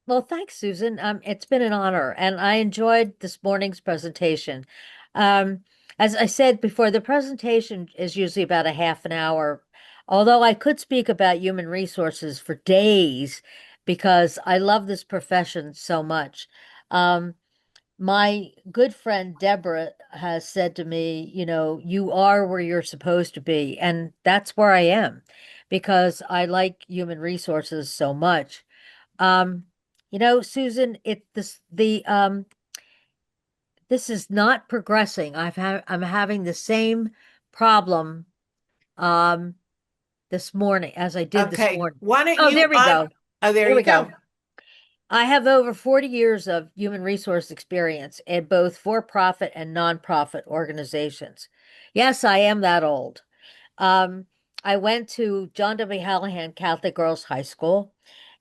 Well, thanks, Susan. It's been an honor, and I enjoyed this morning's presentation. Um, as I said before, the presentation is usually about a half an hour, although I could speak about human resources for days because I love this profession so much. Um, my good friend Deborah has said to me, you are where you're supposed to be, and that's where I am because I like human resources so much. Um, Susan, this is not progressing. I'm having the same problem um this morning as I did this Okay, morning. why don't Oh, there you we go. oh, there There you we go. go. I have over 40 years of human resource experience in both for-profit and nonprofit organizations. Yes, I am that old. Um, I went to John W. Hallahan Catholic Girls High School.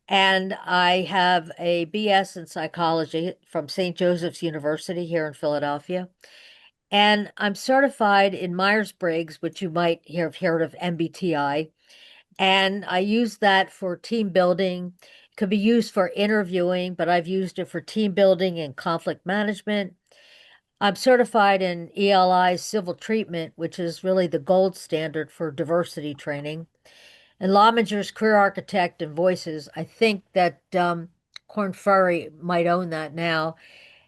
And I have a BS in psychology from St. Joseph's University here in Philadelphia. And I'm certified in Myers-Briggs, which you might have heard of MBTI. And I use that for team building. It could be used for interviewing, but I've used it for team building and conflict management. I'm certified in ELI civil treatment, which is really the gold standard for diversity training. And Lominger's Career Architect and Voices, I think that Korn Ferry might own that now.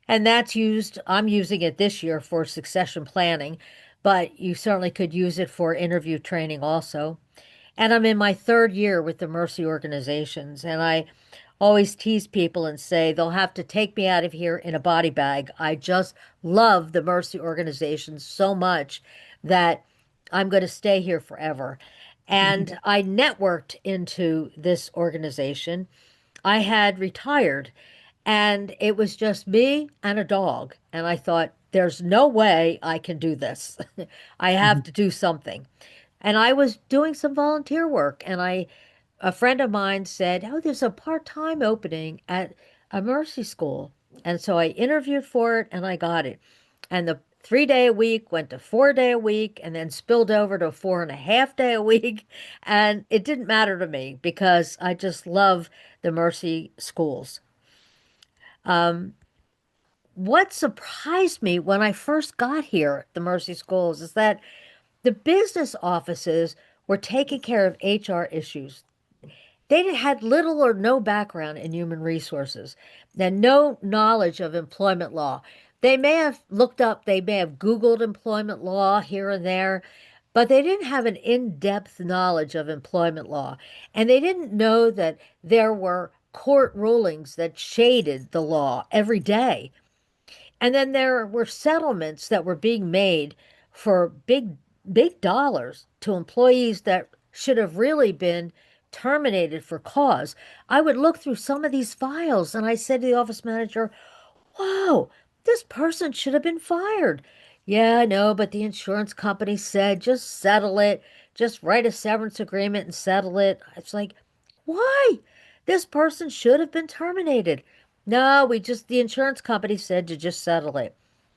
And I'm using it this year for succession planning, but you certainly could use it for interview training also. And I'm in my third year with the Mercy organizations, and I always tease people and say they'll have to take me out of here in a body bag. I just love the Mercy organizations so much that I'm going to stay here forever. And I networked into this organization. I had retired, and it was just me and a dog. And I thought, there's no way I can do this. I have to do something. And I was doing some volunteer work, and a friend of mine said, "Oh, there's a part-time opening at a mercy school." And so I interviewed for it and I got it. And the 3 day a week went to 4 day a week and then spilled over to 4.5 day a week. And it didn't matter to me because I just love the mercy schools. Um, what surprised me when I first got here at the mercy schools is that the business offices were taking care of HR issues. They had little or no background in human resources and no knowledge of employment law. They may have Googled employment law here and there, but they didn't have an in-depth knowledge of employment law. And they didn't know that there were court rulings that shaded the law every day. And then there were settlements that were being made for big dollars to employees that should have really been terminated for cause. I would look through some of these files and I said to the office manager, "Whoa, this person should have been fired." "Yeah, I know, but the insurance company said just settle it, just write a severance agreement and settle it." It's like, why? This person should have been terminated. "No, the insurance company said to just settle it."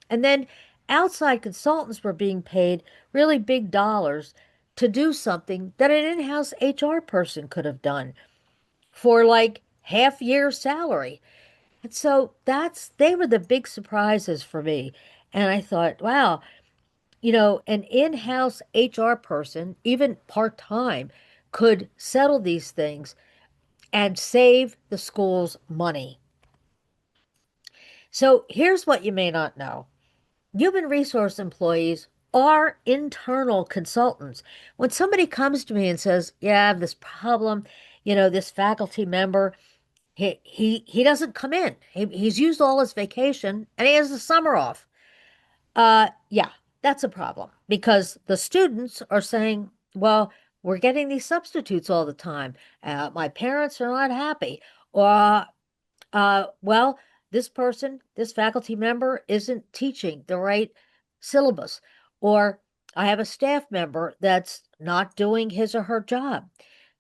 And then outside consultants were being paid really big dollars to do something that an in-house HR person could have done for like half year's salary. And so they were the big surprises for me. And I thought, wow, an in-house HR person, even part-time, could settle these things and save the schools money. So here's what you may not know. Human resource employees are internal consultants. When somebody comes to me and says, "Yeah, I have this problem, this faculty member, he doesn't come in. He's used all his vacation and he has the summer off." Yeah, that's a problem because the students are saying, "Well, we're getting these substitutes all the time. My parents are not happy." Or well, this faculty member isn't teaching the right syllabus, or I have a staff member that's not doing his or her job.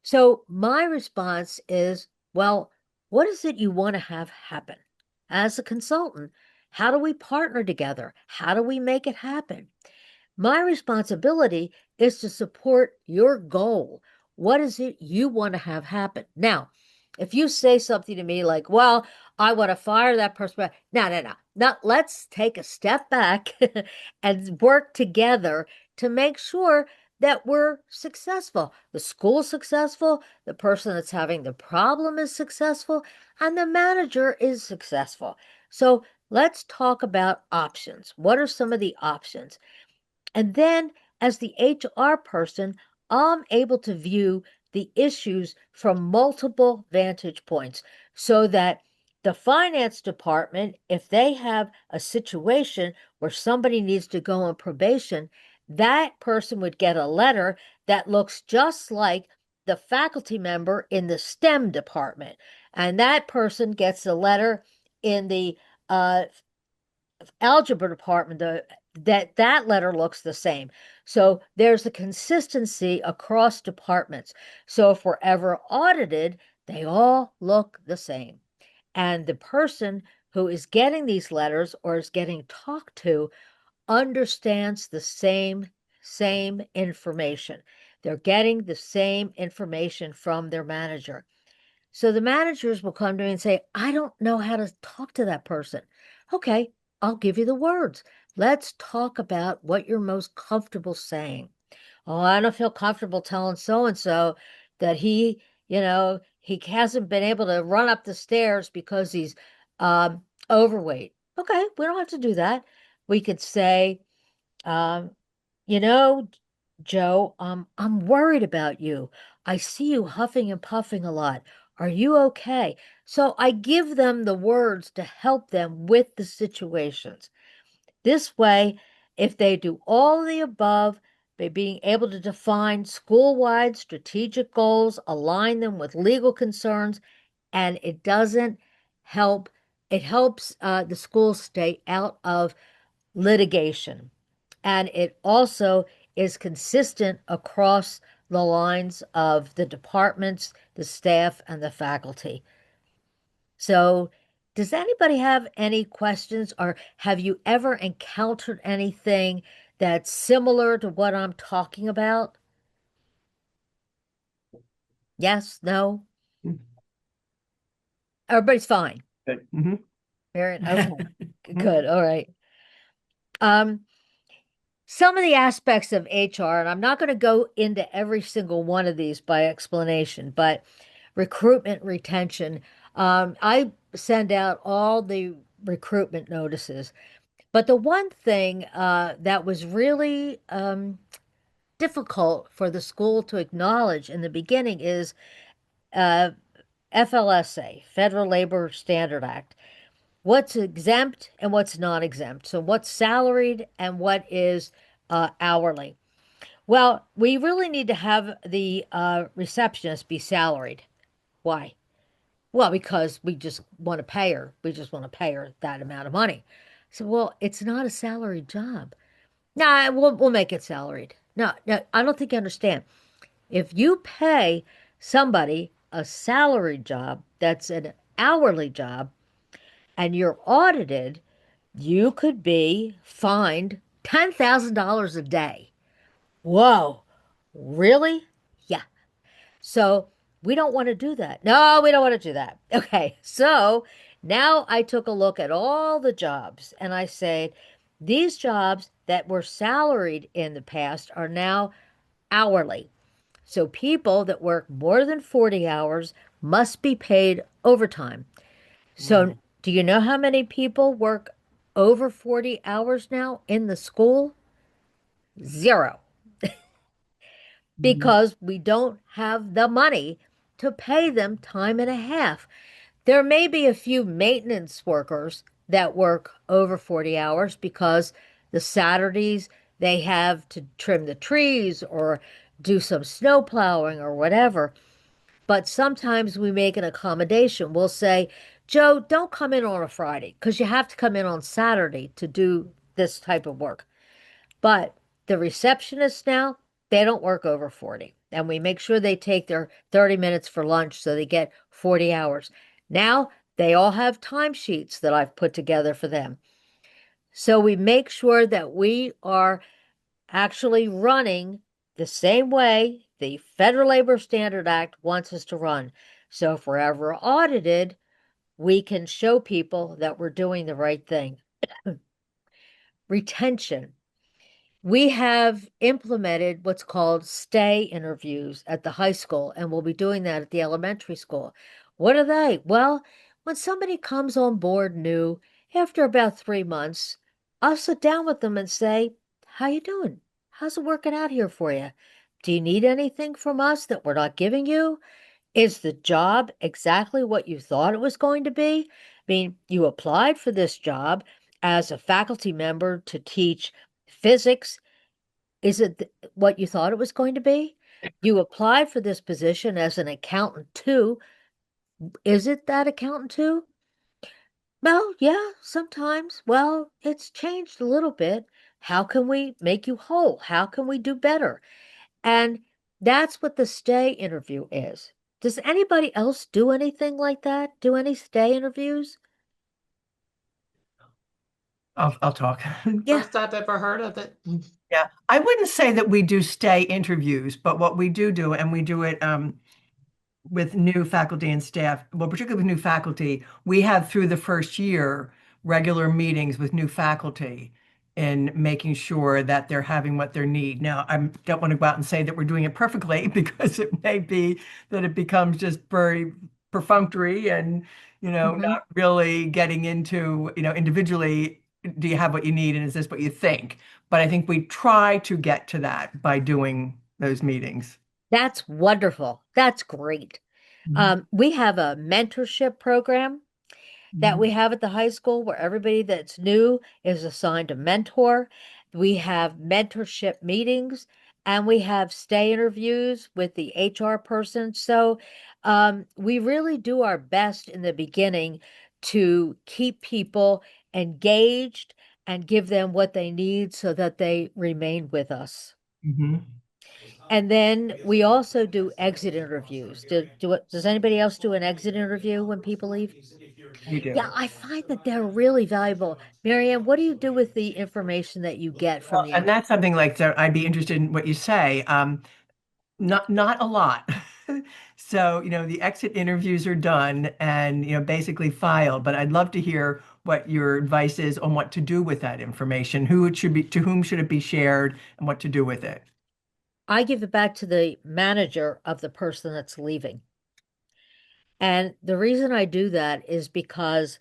So my response is, well, what is it you want to have happen? As a consultant, how do we partner together? How do we make it happen? My responsibility is to support your goal. What is it you want to have happen? Now, If you say something to me like, well, I want to fire that person, no, no, no, no, let's take a step back and work together to make sure that we're successful. The school's successful, the person that's having the problem is successful, and the manager is successful. So let's talk about options. What are some of the options? And then, as the HR person, I'm able to view the issues from multiple vantage points so that the finance department, if they have a situation where somebody needs to go on probation, that person would get a letter that looks just like the faculty member in the STEM department. And that person gets a letter in the algebra department, that letter looks the same. So there's a consistency across departments. So if we're ever audited, they all look the same. And the person who is getting these letters or is getting talked to understands the same information. They're getting the same information from their manager. So the managers will come to me and say, I don't know how to talk to that person. Okay, I'll give you the words. Let's talk about what you're most comfortable saying. Oh, I don't feel comfortable telling so and so that he hasn't been able to run up the stairs because he's overweight. Okay, we don't have to do that. We could say, um, you know, Joe, I'm worried about you. I see you huffing and puffing a lot. Are you okay? So I give them the words to help them with the situations. This way, if they do all the above, by being able to define school-wide strategic goals, align them with legal concerns, and it doesn't help, it helps the schools stay out of litigation. And it also is consistent across the lines of the departments, the staff, and the faculty. So, does anybody have any questions, or have you ever encountered anything that's similar to what I'm talking about? Yes, no? Everybody's fine. Good. Hmm. Very okay. Good. All right. Um, some of the aspects of HR, and I'm not going to go into every single one of these by explanation, but recruitment retention. I send out all the recruitment notices. But the one thing that was really difficult for the school to acknowledge in the beginning is uh, FLSA, Federal Labor Standard Act. What's exempt and what's not exempt. So, what's salaried and what is hourly. Well, we really need to have the receptionist be salaried. Why? Well, because we just want to pay her. We just want to pay her that amount of money. So, well, it's not a salaried job. No, we'll make it salaried. No, no, I don't think you understand. If you pay somebody a salaried job that's an hourly job and you're audited, you could be fined $10,000 a day. Whoa, really? Yeah. So we don't want to do that. No, we don't want to do that. Okay. So now I took a look at all the jobs and I said, these jobs that were salaried in the past are now hourly. So people that work more than 40 hours must be paid overtime. So Wow. do you know how many people work over 40 hours now in the school? Zero, Mhm. because we don't have the money to pay them time and a half. There may be a few maintenance workers that work over 40 hours because the Saturdays they have to trim the trees or do some snow plowing or whatever. But sometimes we make an accommodation. We'll say, Joe, don't come in on a Friday because you have to come in on Saturday to do this type of work. But the receptionists now, they don't work over 40. And we make sure they take their 30 minutes for lunch so they get 40 hours. Now they all have timesheets that I've put together for them. So we make sure that we are actually running the same way the Federal Labor Standard Act wants us to run. So if we're ever audited, we can show people that we're doing the right thing. Retention. We have implemented what's called stay interviews at the high school, and we'll be doing that at the elementary school. What are they? Well, when somebody comes on board new, after about 3 months, I'll sit down with them and say, how you doing? How's it working out here for you? Do you need anything from us that we're not giving you? Is the job exactly what you thought it was going to be? I mean, you applied for this job as a faculty member to teach physics. Is it what you thought it was going to be? You applied for this position as an accountant too. Is it that accountant too? Well, yeah, sometimes. Well, it's changed a little bit. How can we make you whole? How can we do better? And that's what the stay interview is. Does anybody else do anything like that? Do any stay interviews? I'll talk. Yeah. First I've ever heard of it. Yeah, I wouldn't say that we do stay interviews, but what we do, and we do it with new faculty and staff, well, particularly with new faculty, we have through the first year regular meetings with new faculty in making sure that they're having what they need. Now, I don't want to go out and say that we're doing it perfectly because it may be that it becomes just very perfunctory and, Hmm. not really getting into, individually, do you have what you need and is this what you think? But I think we try to get to that by doing those meetings. That's wonderful. That's great. Mhm. We have a mentorship program that we Mhm. have at the high school where everybody that's new is assigned a mentor. We have mentorship meetings and we have stay interviews with the HR person. So we really do our best in the beginning to keep people engaged and give them what they need so that they remain with us. Mhm. And then we also do exit interviews. Does anybody else do an exit interview when people leave? We do. Yeah, I find that they're really valuable. Marianne, what do you do with the information that you get from Well, the and that's something like that I'd be interested in what you say. Not a lot. So, the exit interviews are done and, basically filed, but I'd love to hear what your advice is on what to do with that information, who it should be, to whom should it be shared, and what to do with it. I give it back to the manager of the person that's leaving. And the reason I do that is because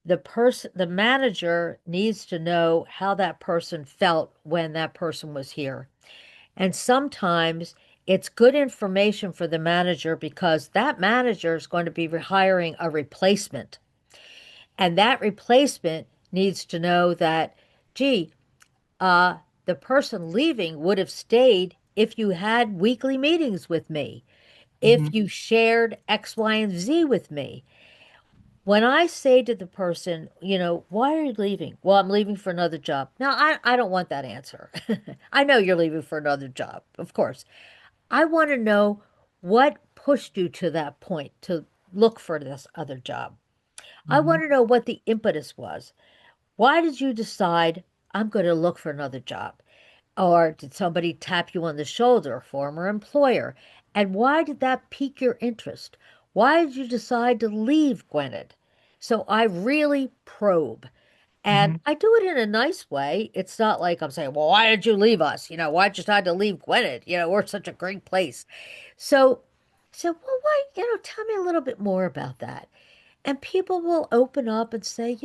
the manager needs to know how that person felt when that person was here. And sometimes it's good information for the manager because that manager is going to be hiring a replacement. And that replacement needs to know that, gee, uh, the person leaving would have stayed if you had weekly meetings with me, if Mhm. you shared X, Y, and Z with me. When I say to the person, why are you leaving? Well, I'm leaving for another job. Now, I don't want that answer. I know you're leaving for another job, of course. I want to know what pushed you to that point to look for this other job. I want Mhm. to know what the impetus was. Why did you decide I'm going to look for another job? Or did somebody tap you on the shoulder, a former employer? And why did that pique your interest? Why did you decide to leave Gwinnett? So I really probe. And Mhm. I do it in a nice way. It's not like I'm saying, well, why did you leave us? Why did you decide to leave Gwinnett? We're such a great place. So, well, why, tell me a little bit more about that. And people will open up and say,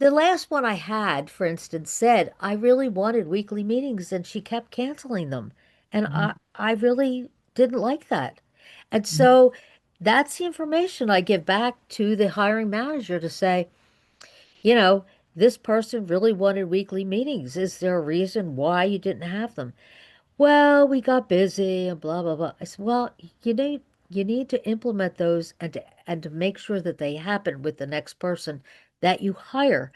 the last one I had, for instance, said I really wanted weekly meetings and she kept canceling them. And Mhm. I really didn't like that. And Mhm. so that's the information I give back to the hiring manager to say, you know, this person really wanted weekly meetings. Is there a reason why you didn't have them? Well, we got busy and blah blah blah. I said, well, you need to implement those and to make sure that they happen with the next person that you hire.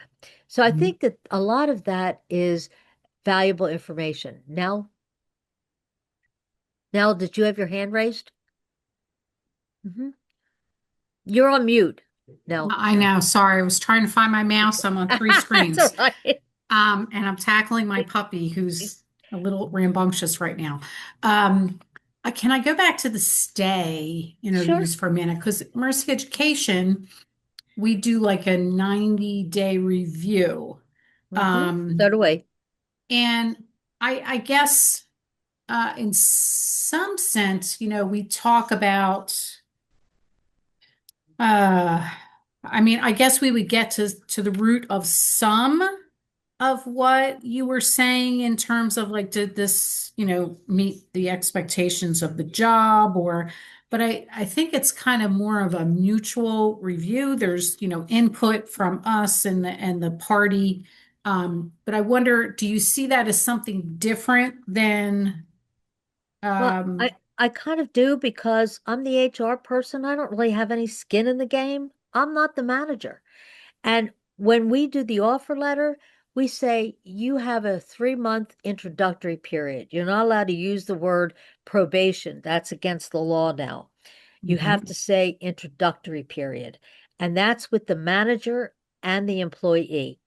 So I Mhm. think that a lot of that is valuable information. Now, did you have your hand raised? Hmm. You're on mute. No, I know. Sorry, I was trying to find my mouse. I'm on three that's all screens. right. And I'm tackling my puppy who's a little rambunctious right now. Um, Can I go back to the stay Sure. interviews for a minute? Because Mercy Education, we do like a 90-day review. So Um, do we. and I guess in some sense, we talk about uh I mean, I guess we would get to the root of some of what you were saying in terms of like, did this, meet the expectations of the job or, but I think it's kind of more of a mutual review. There's, input from us and the party. But I wonder, do you see that as something different than, Well, um, I kind of do because I'm the HR person. I don't really have any skin in the game. I'm not the manager. And when we do the offer letter, we say you have a 3-month introductory period. You're not allowed to use the word probation. That's against the law now. You have to Mhm. say introductory period. And that's with the manager and the employee.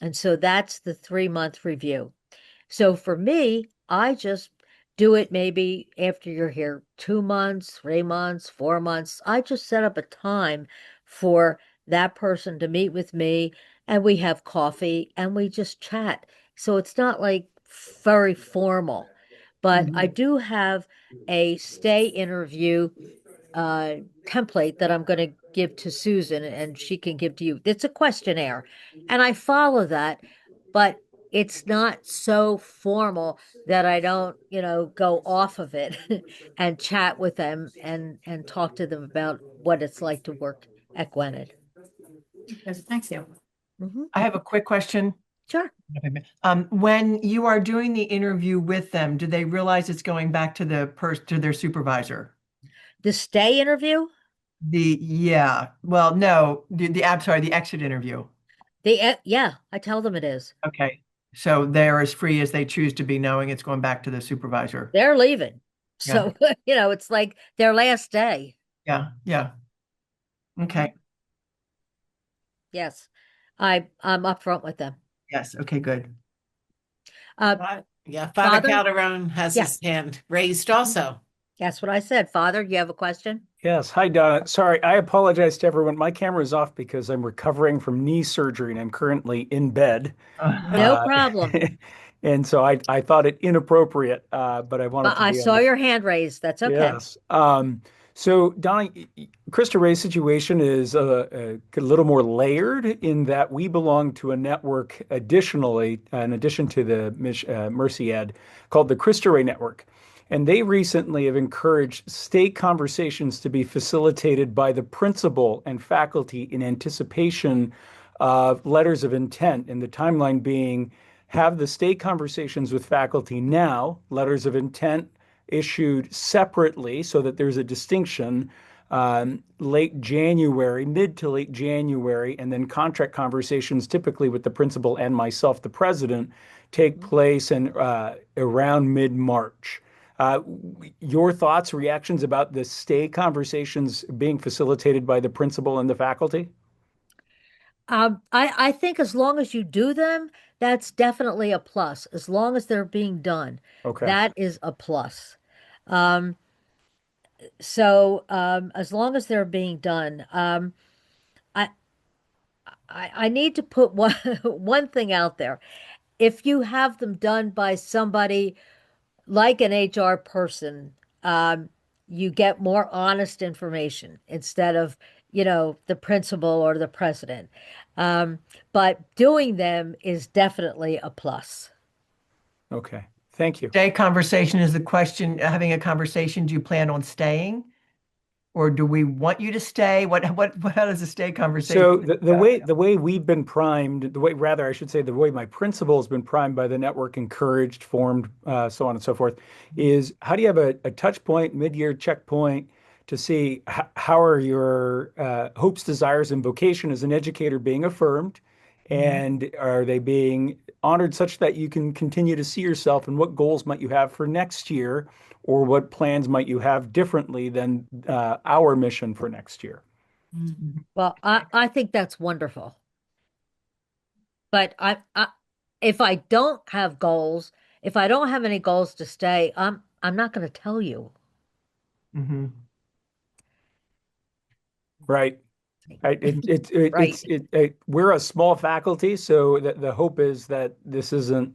And so that's the 3-month review. So for me, I just do it maybe after you're here 2 months, 3 months, 4 months. I just set up a time for that person to meet with me and we have coffee and we just chat. So it's not like very formal, but I Mhm. do have a stay interview uh, template that I'm going to give to Susan and she can give to you. It's a questionnaire and I follow that, but it's not so formal that I don't, go off of it and chat with them and talk to them about what it's like to work at Gwinnett. yes, thank you. Hmm. I have a quick question. Sure. When you are doing the interview with them, do they realize it's going back to to their supervisor? The stay interview, Yeah. Well, no, I'm sorry, the exit interview. yeah, I tell them it is. Okay. So they're as free as they choose to be, knowing it's going back to the supervisor. They're leaving. Yeah. So, it's like their last day. Yeah. Yeah. Okay. Yes. I'm upfront with them. Yes. Okay, good. Uh, Yeah, Father Father? Calderon has Yeah. his hand raised Mhm. also. That's what I said. Father, you have a question? Yes. Hi, Donna. Sorry, I apologize to everyone. My camera is off because I'm recovering from knee surgery and I'm currently in bed. No Uh, problem. and so I thought it inappropriate, but I wanted But to I be on saw the. your hand raised. That's okay. Yes. So, Donna, Krista Ray's situation is a little more layered in that we belong to a network additionally, in addition to the Mercy Ed, called the Krista Ray Network. And they recently have encouraged state conversations to be facilitated by the principal and faculty in anticipation of letters of intent, and the timeline being have the state conversations with faculty now, letters of intent issued separately so that there's a distinction late January, mid to late January, and then contract conversations, typically with the principal and myself, the president, take place in around mid-March. Uh, your thoughts, reactions about the stay conversations being facilitated by the principal and the faculty? I think as long as you do them, that's definitely a plus. As long as they're being done, Okay. that is a plus. Um, so as long as they're being done, I, I need to put one one thing out there. If you have them done by somebody like an HR person, um, you get more honest information instead of, the principal or the president. Um, but doing them is definitely a plus. Okay. Thank you. Stay conversation is the question, having a conversation, do you plan on staying? Or do we want you to stay? How does the stay conversation So the go? way we've been primed, the way rather I should say the way my principal has been primed by the network, encouraged, formed, so on and so forth, is how do you have a touch point, mid-year checkpoint to see how are your hopes, desires, and vocation as an educator being affirmed, Mhm. and are they being honored such that you can continue to see yourself, and what goals might you have for next year, or what plans might you have differently than our mission for next year? Mm. Well, I think that's wonderful. But if I don't have goals, if I don't have any goals to stay, I'm not going to tell you. Mhm. Right. Right. We're a small faculty, so the hope is that this isn't,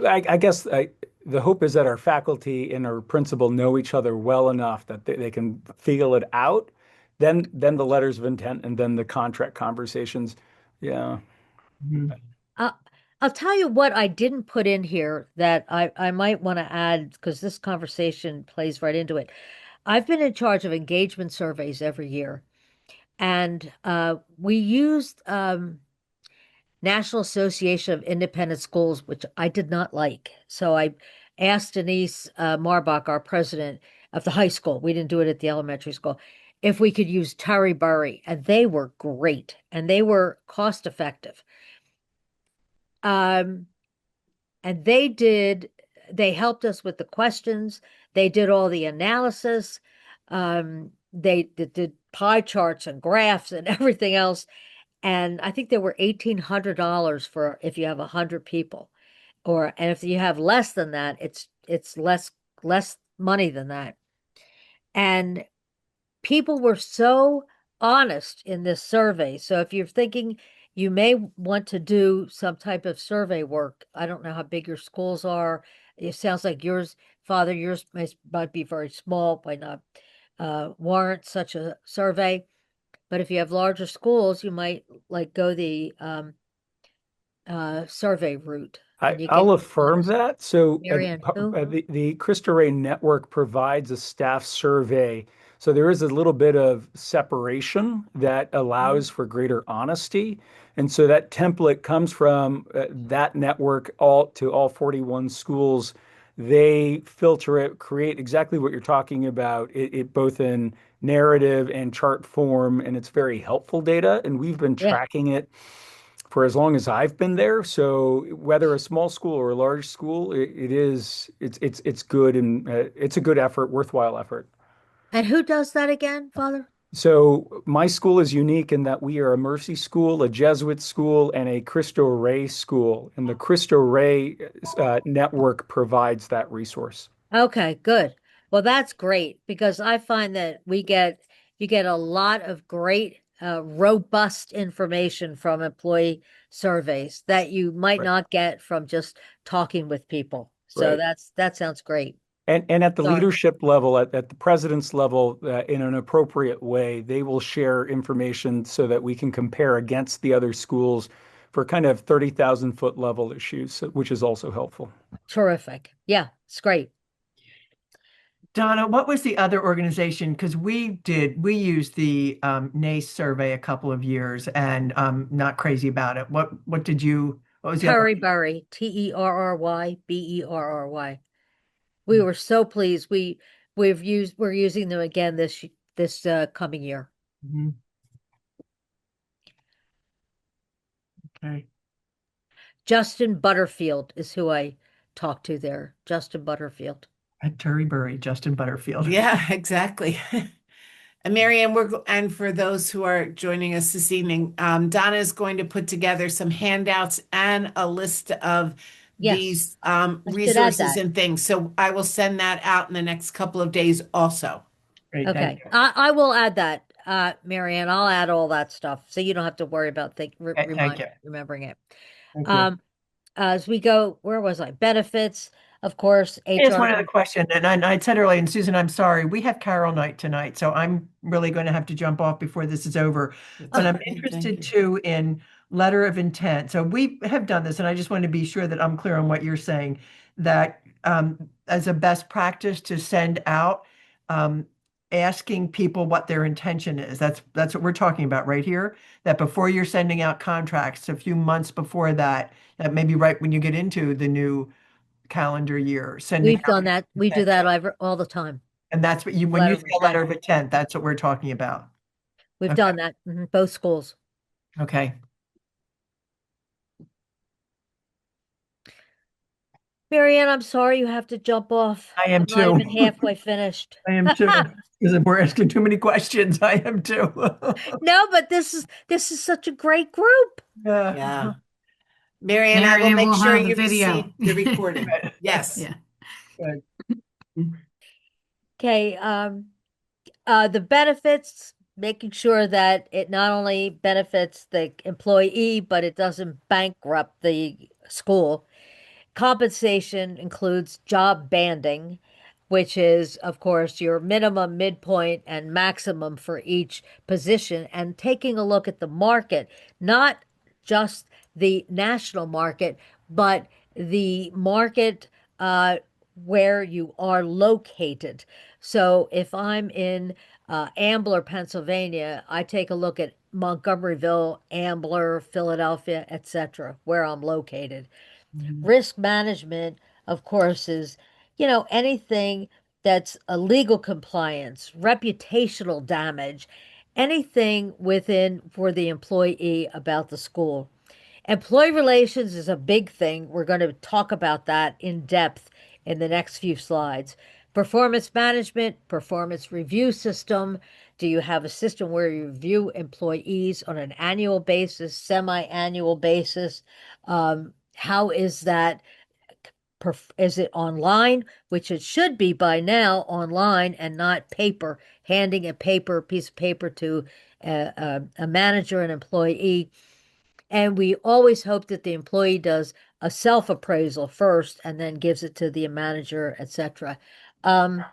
I guess the hope is that our faculty and our principal know each other well enough that they can feel it out. Then the letters of intent and then the contract conversations. Yeah. Mhm. Uh, I'll tell you what I didn't put in here that I might want to add because this conversation plays right into it. I've been in charge of engagement surveys every year, and we used National Association of Independent Schools, which I did not like. So I asked Denise Marbach, our president of the high school, we didn't do it at the elementary school, if we could use Terry Burry, and they were great and they were cost effective. Um, and they helped us with the questions. They did all the analysis. They did pie charts and graphs and everything else. And I think there were $1,800 for if you have 100 people, and if you have less than that, it's less money than that. And people were so honest in this survey. So if you're thinking you may want to do some type of survey work, I don't know how big your schools are. It sounds like yours, Father, yours might be very small, might not warrant such a survey. But if you have larger schools, you might like go the survey route and you get I'll affirm honest. that. So Marianne, who? the Cristo Rey network provides a staff survey. So there is a little bit of separation that allows for greater honesty. And so that template comes from that network all 41 schools. They filter it, create exactly what you're talking about, it both in narrative and chart form, and it's very helpful data. And we've been Yeah. tracking it for as long as I've been there. So whether a small school or a large school, it's good and it's a good effort, worthwhile effort. And who does that again, Father? So my school is unique in that we are a Mercy school, a Jesuit school, and a Cristo Rey school. And the Cristo Rey network provides that resource. Okay, good. Well, that's great because I find that you get a lot of great robust information from employee surveys that you might Right. not get from just talking with people. So Right. that sounds great. And at the Sorry. leadership level, at the president's level, in an appropriate way, they will share information so that we can compare against the other schools for kind of 30,000-foot level issues, which is also helpful. Terrific. Yeah, it's great. Donna, what was the other organization? Because we used the NACE survey a couple of years and not crazy about it. What was the other? Terry Burry, Terryberry. We were so pleased. We're using them again this coming year. Mhm. Okay. Justin Butterfield is who I talked to there. Justin Butterfield. At Terrybury, Justin Butterfield. Yeah, exactly. And Marianne, and for those who are joining us this evening, Donna is going to put together some handouts and a list of Yes, these I should add resources that. and things. So I will send that out in the next couple of days also. Great, thank Okay, you. I will add that, Marianne. I'll add all that stuff so you don't have to worry about Thank you. remembering it. Thank you. As we go, where was I? Benefits, of course, Here's HR. one other question, and I said earlier, and Susan, I'm sorry, we have Carol night tonight, so I'm really going to have to jump off before this is over. That's But I'm okay, thank interested you. too in letter of intent. So we have done this, and I just want to be sure that I'm clear on what you're saying, that as a best practice to send out, asking people what their intention is. That's what we're talking about right here. That before you're sending out contracts, a few months before that, that maybe right when you get into the new calendar year, sending We've out done that. We do that all the time. and that's what you, when you Letter say of a letter intent. of intent, that's what we're talking about. We've Okay, done that. Both schools. okay. Marianne, I'm sorry you have to jump off. I am I'm not too. even halfway finished. I am too. Because we're asking too many questions. I am too. No, but this is such a great group. Yeah. Yeah. Marianne, I will Marianne make will sure have the you video. receive the recording. Good. Yes. Yeah. Good. Okay, the benefits, making sure that it not only benefits the employee, but it doesn't bankrupt the school. Compensation includes job banding, which is, of course, your minimum, midpoint, and maximum for each position, and taking a look at the market, not just the national market, but the market where you are located. So if I'm in Ambler, Pennsylvania, I take a look at Montgomeryville, Ambler, Philadelphia, etc., where I'm located. Mhm. Risk management, of course, is, anything that's a legal compliance, reputational damage, anything within for the employee about the school. Employee relations is a big thing. We're going to talk about that in depth in the next few slides. Performance management, performance review system. Do you have a system where you review employees on an annual basis, semi-annual basis? How is that? Is it online, which it should be by now online and not paper, handing piece of paper to a manager and employee? And we always hope that the employee does a self-appraisal first and then gives it to the manager, etc. Um,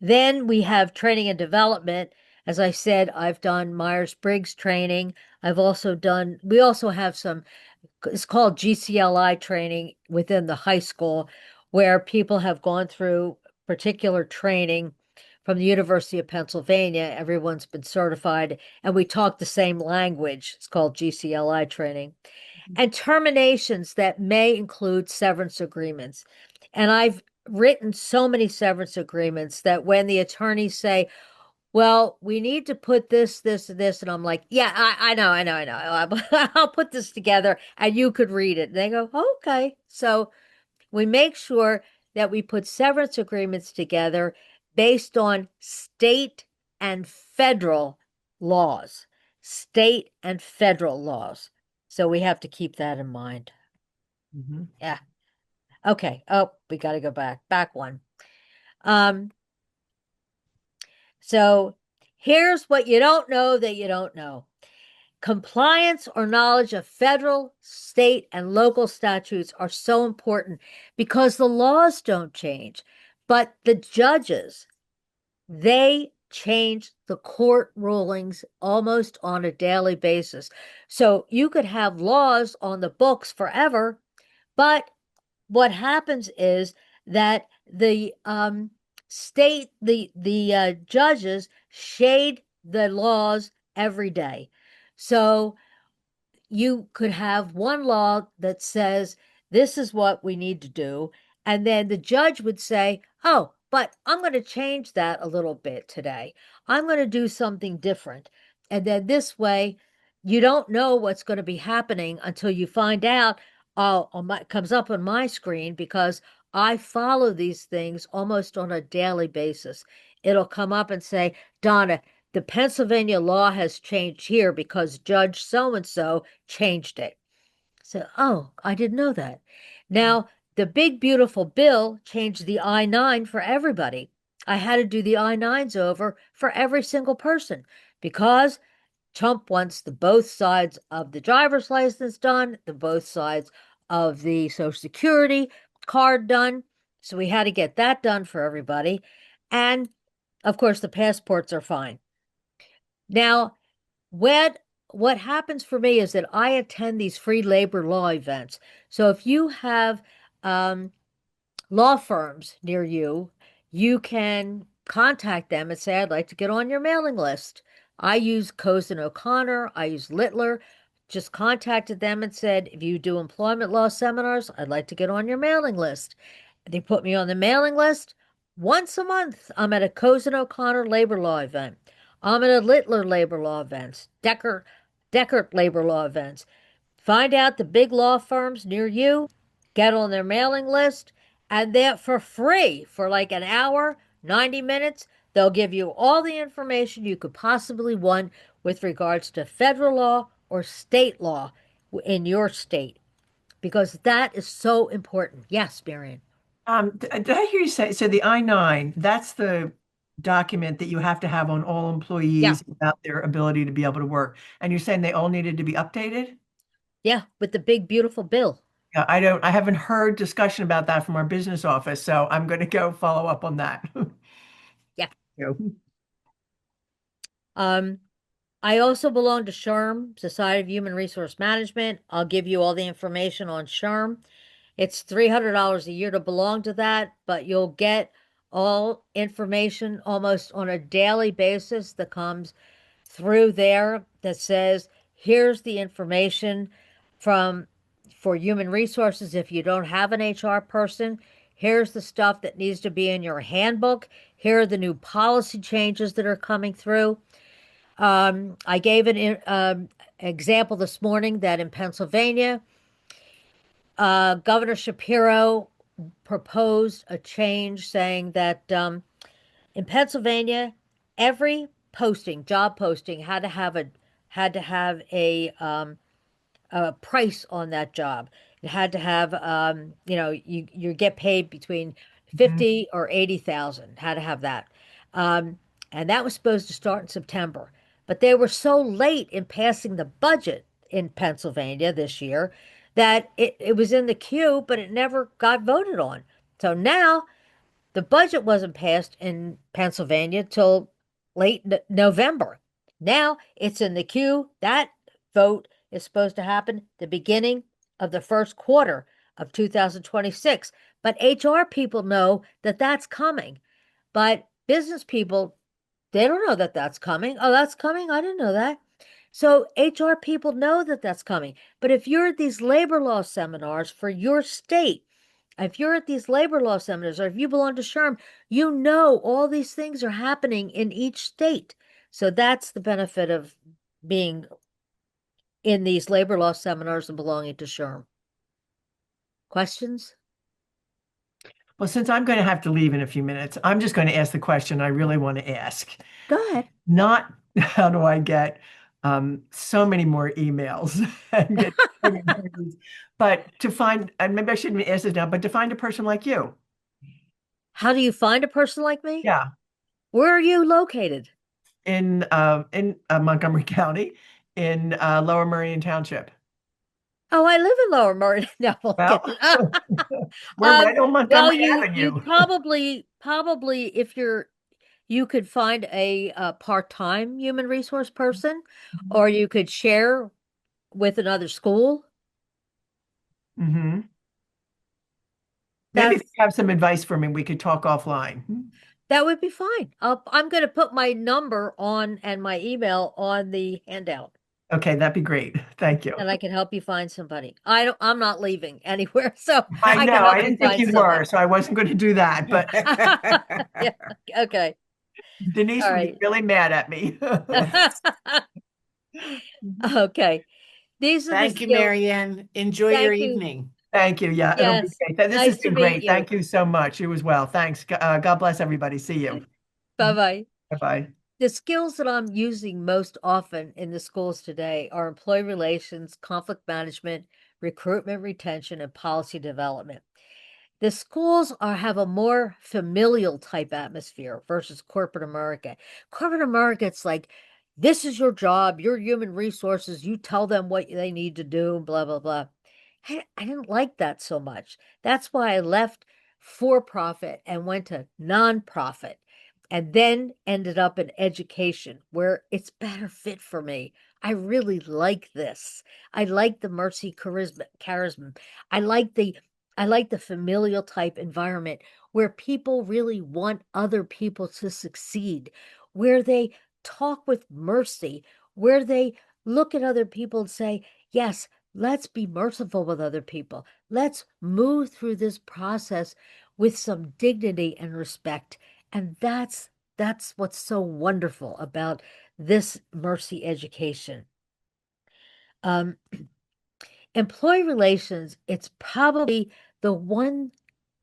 then we have training and development. As I said, I've done Myers-Briggs training. We also have some, it's called GCLI training within the high school, where people have gone through particular training from the University of Pennsylvania. Everyone's been certified, and we talk the same language. It's called GCLI training. And terminations that may include severance agreements. And I've written so many severance agreements that when the attorneys say, well, we need to put this, this, and this. And I'm like, yeah, I know. I'll put this together and you could read it. And they go, okay. So we make sure that we put severance agreements together based on state and federal laws. State and federal laws. So we have to keep that in mind. Mhm. Yeah. Okay. Oh, we got to go back. Back one. Um, so here's what you don't know that you don't know. Compliance or knowledge of federal, state, and local statutes are so important because the laws don't change, but the judges, they change the court rulings almost on a daily basis. So you could have laws on the books forever, but what happens is that the judges shade the laws every day. So you could have one law that says this is what we need to do, and then the judge would say, oh, but I'm going to change that a little bit today. I'm going to do something different. And then this way, you don't know what's going to be happening until you find out. Oh, comes up on my screen because I follow these things almost on a daily basis. It'll come up and say, Donna, the Pennsylvania law has changed here because Judge so and so changed it. So, oh, I didn't know that. Now, the big beautiful bill changed the I-9 for everybody. I had to do the I-9s over for every single person because Trump wants the both sides of the driver's license done, the both sides of the Social Security card done. So we had to get that done for everybody. And of course, the passports are fine. Now, what happens for me is that I attend these free labor law events. So if you have um, law firms near you, you can contact them and say, I'd like to get on your mailing list. I use Cozen O'Connor, I use Littler, just contacted them and said, if you do employment law seminars, I'd like to get on your mailing list. They put me on the mailing list. Once a month, I'm at a Cozen O'Connor labor law event. I'm at a Littler labor law events, Deckert labor law events. Find out the big law firms near you, get on their mailing list, and they're for free for like an hour, 90 minutes. They'll give you all the information you could possibly want with regards to federal law or state law in your state, because that is so important. Yes, Marion. Did I hear you say, so the I-9, that's the document that you have to have on all Yeah, employees about their ability to be able to work. And you're saying they all needed to be updated? yeah, with the big beautiful bill. Yeah, I haven't heard discussion about that from our business office, so I'm going to go follow up on that. Yeah. Yeah. Um, I also belong to SHRM, Society of Human Resource Management. I'll give you all the information on SHRM. It's $300 a year to belong to that, but you'll get all information almost on a daily basis that comes through there that says, here's the information from for human resources if you don't have an HR person. Here's the stuff that needs to be in your handbook. Here are the new policy changes that are coming through. I gave an example this morning that in Pennsylvania, Governor Shapiro proposed a change saying that in Pennsylvania, every posting, job posting, had to have a price on that job. It had to have you get paid between Mhm. 50 or 80,000. Had to have that. Um, and that was supposed to start in September. But they were so late in passing the budget in Pennsylvania this year that it was in the queue, but it never got voted on. So now the budget wasn't passed in Pennsylvania till late November. Now it's in the queue. That vote is supposed to happen the beginning of the first quarter of 2026. But HR people know that that's coming. But business people, they don't know that that's coming. Oh, that's coming? I didn't know that. So HR people know that that's coming. But if you're at these labor law seminars for your state, if you're at these labor law seminars or if you belong to SHRM, you know all these things are happening in each state. So that's the benefit of being in these labor law seminars and belonging to SHRM. Questions? Well, since I'm going to have to leave in a few minutes, I'm just going to ask the question I really want to ask. Go ahead. Not how do I get so many more emails and get so many interviews, but to find, and maybe I shouldn't even ask this now, but to find a person like you. How do you find a person like me? Yeah, Where are you located? in Montgomery County, in Lower Merion Township. Oh, I live in Lower Merion. No, I'm Well, kidding. we're right on Well, Montgomery you Avenue. probably if you could find a part-time human resource person, or you could share with another school. Hmm. Maybe if That's you have some advice for me, we could talk offline. that would be fine. I'm going to put my number on and my email on the handout, Okay, that'd be great. Thank you. and I can help you find somebody. I'm not leaving anywhere, so I I can know, I help you didn't think find you were, somebody. so I wasn't going to do that, but Yeah. Okay. Denise All would be right. really mad at me. Okay. These are the Thank you, skills. Marianne. Enjoy your Thank you. evening. Thank you. Yeah, it'll be Yes. great. This has Nice to been meet great. you. Thank you so much. You as well. Thanks. God bless everybody. See you. Bye-bye. Bye-bye. The skills that I'm using most often in the schools today are employee relations, conflict management, recruitment, retention, and policy development. The schools have a more familial type atmosphere versus corporate America. Corporate America, it's like, this is your job, your human resources, you tell them what they need to do, blah, blah, blah. I didn't like that so much. That's why I left for profit and went to nonprofit and then ended up in education where it's better fit for me. I really like this. I like the mercy charisma. I like the I like the familial type environment where people really want other people to succeed, where they talk with mercy, where they look at other people and say, yes, let's be merciful with other people. Let's move through this process with some dignity and respect. And that's what's so wonderful about this mercy education. Um, Employee relations, it's probably the one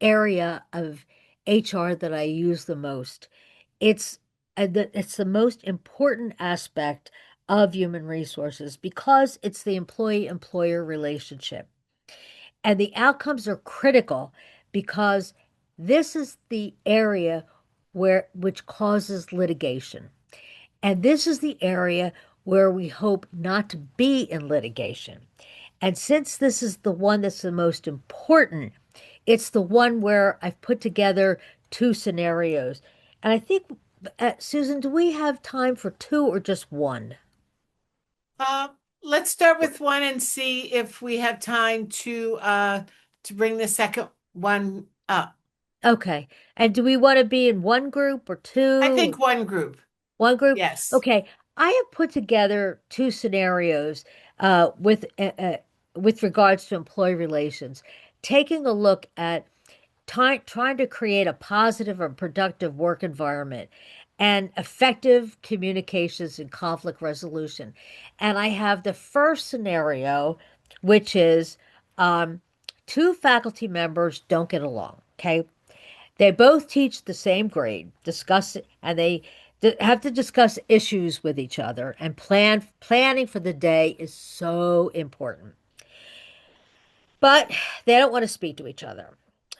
area of HR that I use the most. It's the most important aspect of human resources because it's the employee-employer relationship. And the outcomes are critical because this is the area which causes litigation. And this is the area where we hope not to be in litigation. And since this is the one that's the most important, it's the one where I've put together two scenarios. And I think, Susan, do we have time for two or just one? Uh, let's start with one and see if we have time to bring the second one up. Okay. And do we want to be in one group or I think two? one group. One group? Yes. Okay. I have put together two scenarios with regards to employee relations, taking a look at trying to create a positive and productive work environment and effective communications and conflict resolution. And I have the first scenario, which is um, two faculty members don't get along. Okay. They both teach the same grade, discuss it, and they have to discuss issues with each other. And planning for the day is so important. But they don't want to speak to each other.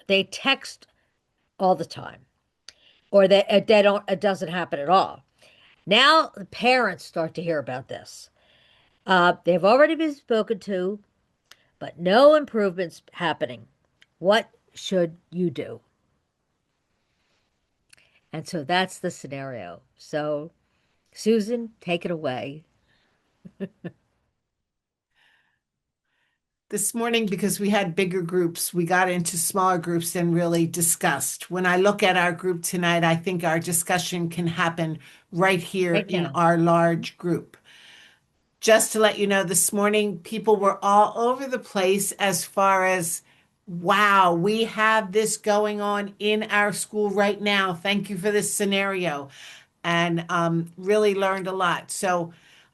They text all the time, or they don't. It doesn't happen at all. Now the parents start to hear about this. They've already been spoken to, but no improvements happening. What should you do? And so that's the scenario. So, Susan, take it away. This morning, because we had bigger groups, we got into smaller groups and really discussed. When I look at our group tonight, I think our discussion can happen right here Right in now. our large group. Just to let you know, this morning, people were all over the place as far as, wow, we have this going on in our school right now. Thank you for this scenario. And really learned a lot. So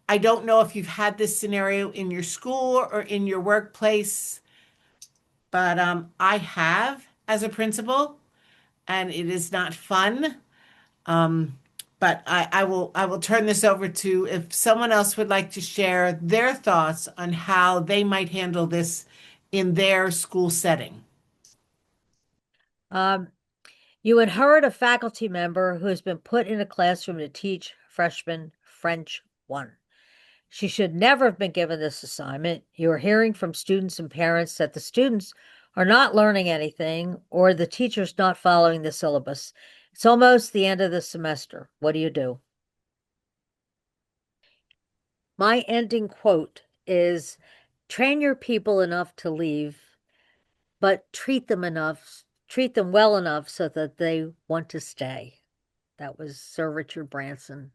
I don't know if you've had this scenario in your school or in your workplace, but I have as a principal, and it is not fun. Um, but I will turn this over to if someone else would like to share their thoughts on how they might handle this in their school setting. Um, you inherit a faculty member who has been put in a classroom to teach freshman French 1. She should never have been given this assignment. You are hearing from students and parents that the students are not learning anything or the teacher's not following the syllabus. It's almost the end of the semester. What do you do? My ending quote is train your people enough to leave, but treat them well enough so that they want to stay. That was Sir Richard Branson.